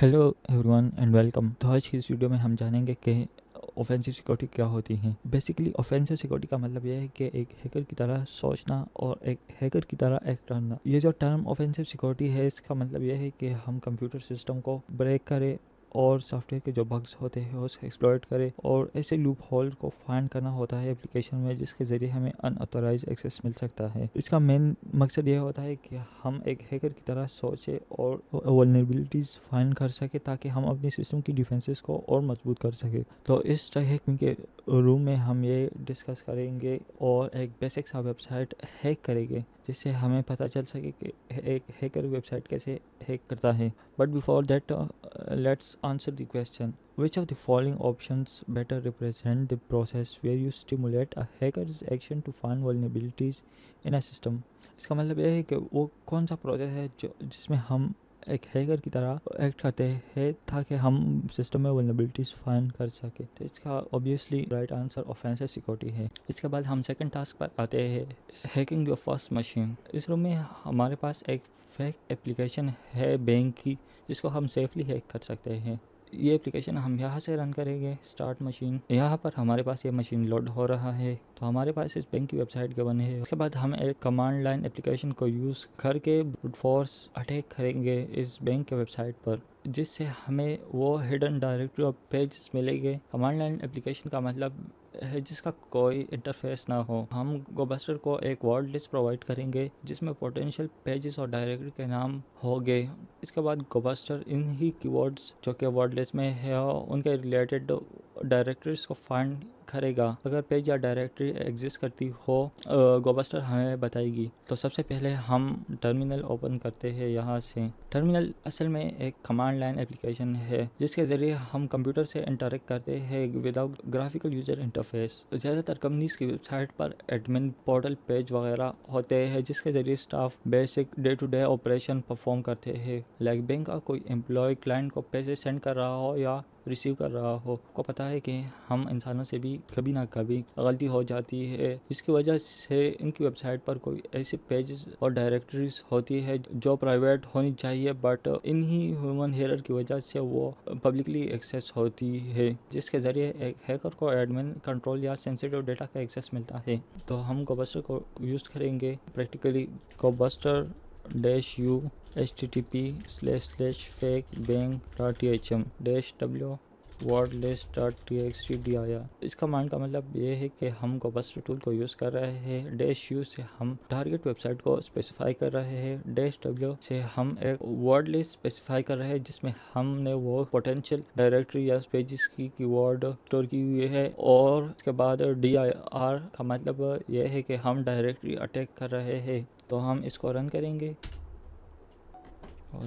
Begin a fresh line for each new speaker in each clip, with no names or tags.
Hello everyone and welcome. तो आज की इस वीडियो में हम जानेंगे कि ऑफेंसिव सिक्योरिटी क्या होती है। बेसिकली ऑफेंसिव सिक्योरिटी का मतलब यह है कि एक हैकर की तरह सोचना और एक हैकर की तरह एक्ट करना। ये जो टर्म ऑफेंसिव सिक्योरिटी है, इसका मतलब यह है कि हम कंप्यूटर सिस्टम को ब्रेक करें और सॉफ्टवेयर के जो बग्स होते हैं उसको एक्सप्लॉइट करें, और ऐसे लूप होल को फाइंड करना होता है एप्लीकेशन में, जिसके ज़रिए हमें अनऑथोराइज एक्सेस मिल सकता है। इसका मेन मकसद यह होता है कि हम एक हैकर की तरह सोचें और वल्नरेबिलिटीज़ फाइंड कर सके ताकि हम अपने सिस्टम की डिफेंसेस को और मजबूत कर सके। तो इस टॉपिक के रूम में हम ये डिस्कस करेंगे और एक बेसिक सा वेबसाइट हैक करेंगे, जिससे हमें पता चल सके कि एक हैकर वेबसाइट कैसे हैक करता है। But before that let's answer the question, which of the following options better represent the process where you stimulate a hacker's action to find vulnerabilities in a system। इसका मतलब यह है कि वो कौन सा प्रोसेस है जिसमें हम एक हैकर की तरह एक्ट करते हैं ताकि हम सिस्टम में वल्नरेबिलिटीज फाइंड कर सके। तो इसका obviously right answer offensive security है। इसके बाद हम सेकंड टास्क पर आते हैं, हैकिंग योर फर्स्ट मशीन। इस रूम में हमारे पास एक फेक एप्लीकेशन है बैंक की, जिसको हम सेफली हैक कर सकते हैं। ये एप्लीकेशन हम यहाँ से रन करेंगे, स्टार्ट मशीन। यहाँ पर हमारे पास ये मशीन लोड हो रहा है, तो हमारे पास इस बैंक की वेबसाइट के बने हैं। उसके बाद हम एक कमांड लाइन एप्लीकेशन को यूज़ करके ब्रूट फोर्स अटैक करेंगे इस बैंक के वेबसाइट पर, जिससे हमें वो हिडन डायरेक्टरी और पेज मिलेंगे। कमांड लाइन एप्लीकेशन का मतलब है जिसका कोई इंटरफेस ना हो। हम गोबस्टर को एक वर्ड लिस्ट प्रोवाइड करेंगे जिसमें पोटेंशियल पेजेस और डायरेक्टरी के नाम होंगे। इसके बाद गोबस्टर इन ही कीवर्ड्स जो कि वर्ड लिस्ट में है उनके रिलेटेड डायरेक्टरीज को फाइंड करेगा। अगर पेज या डायरेक्टरी एग्जिस्ट करती हो गोबस्टर हमें बताएगी। तो सबसे पहले हम टर्मिनल ओपन करते हैं यहाँ से। टर्मिनल असल में एक कमांड लाइन एप्लीकेशन है जिसके ज़रिए हम कंप्यूटर से इंटरेक्ट करते हैं विदाउट ग्राफिकल यूज़र इंटरफेस। ज़्यादातर कंपनीज की वेबसाइट पर एडमिन पोर्टल पेज वगैरह होते हैं जिसके ज़रिए staff basic day to day operation perform करते हैं। लाइक बैंक का कोई एम्प्लॉय क्लाइंट को पैसे सेंड कर रहा हो या रिसीव कर रहा हो। आपको पता है कि हम इंसानों से भी कभी ना कभी गलती हो जाती है, जिसकी वजह से इनकी वेबसाइट पर कोई ऐसे पेजेस और डायरेक्टरीज होती है जो प्राइवेट होनी चाहिए, बट इन्हीं ह्यूमन एरर की वजह से वो पब्लिकली एक्सेस होती है, जिसके ज़रिए एक हैकर को एडमिन कंट्रोल या सेंसिटिव डेटा का एक्सेस मिलता है। तो हम गोबस्टर को यूज़ करेंगे practically. Gobuster -u http://fakebank.thm -w/wordlist.txt dir। इस कमांड का मतलब ये है कि हम गोबस्टर टूल को यूज़ कर रहे हैं। -u से हम टारगेट वेबसाइट को स्पेसिफाई कर रहे हैं। -w से हम एक वर्ड लिस्ट स्पेसिफाई कर रहे हैं जिसमें हमने वो पोटेंशियल डायरेक्टरी या पेजेस की कीवर्ड स्टोर की हुई है। और इसके बाद dir का मतलब ये है कि हम डायरेक्टरी अटैक कर रहे हैं। तो हम इसको रन करेंगे।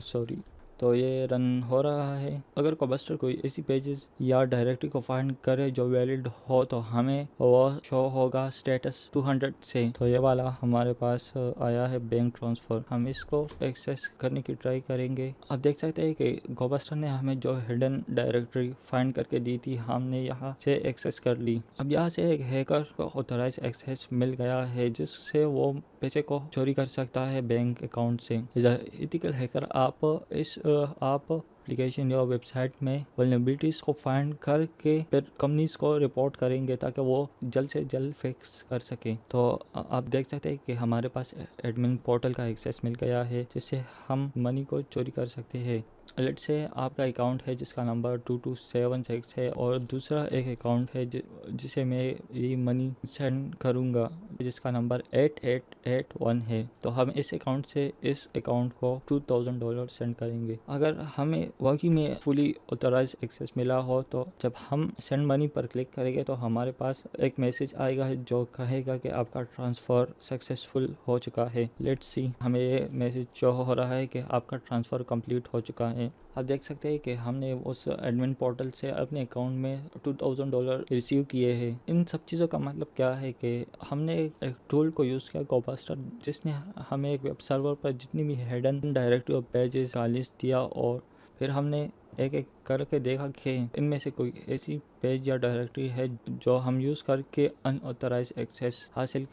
सॉरी, तो ये रन हो रहा है। अगर गोबस्टर कोई ऐसी पेजेस या डायरेक्टरी को फाइंड करे जो वैलिड हो तो हमें वो शो होगा स्टेटस 200 से। तो ये वाला हमारे पास आया है बैंक ट्रांसफ़र। हम इसको एक्सेस करने की ट्राई करेंगे। आप देख सकते हैं कि गोबस्टर ने हमें जो हिडन डायरेक्टरी फाइंड करके दी थी हमने यहाँ से एक्सेस कर ली। अब यहाँ से एक हैकर को ऑथराइज एक्सेस मिल गया है जिससे वो पैसे को चोरी कर सकता है बैंक अकाउंट से। एथिकल हैकर आप एप्लीकेशन या वेबसाइट में वल्नरेबिलिटीज़ को फाइंड करके फिर कंपनीज को रिपोर्ट करेंगे ताकि वो जल्द से जल्द फिक्स कर सकें। तो आप देख सकते हैं कि हमारे पास एडमिन पोर्टल का एक्सेस मिल गया है जिससे हम मनी को चोरी कर सकते हैं। लेट से आपका अकाउंट है जिसका नंबर 2276 है और दूसरा एक अकाउंट है जिसे मैं ये मनी सेंड करूँगा जिसका नंबर 8881 है। तो हम इस अकाउंट से इस अकाउंट को $2000 सेंड करेंगे। अगर हमें वाकई में फुली ऑथराइज एक्सेस मिला हो तो जब हम सेंड मनी पर क्लिक करेंगे तो हमारे पास एक मैसेज आएगा जो कहेगा कि आपका ट्रांसफ़र सक्सेसफुल हो चुका है। लेट्स सी, हमें ये मैसेज शो हो रहा है कि आपका ट्रांसफ़र कंप्लीट हो चुका है। आप देख सकते हैं कि हमने उस एडमिन पोर्टल से अपने अकाउंट में $2000 रिसीव किए हैं। इन सब चीज़ों का मतलब क्या है कि हमने एक टूल को यूज़ किया गोबस्टर, जिसने हमें एक वेब सर्वर पर जितनी भी हिडन डायरेक्टरी और पेजेस का लिस्ट दिया और फिर हमने एक एक करके देखा कि इनमें से कोई ऐसी पेज या डायरेक्टरी है जो हम यूज़ करके अनऑथराइज एक्सेस हासिल कर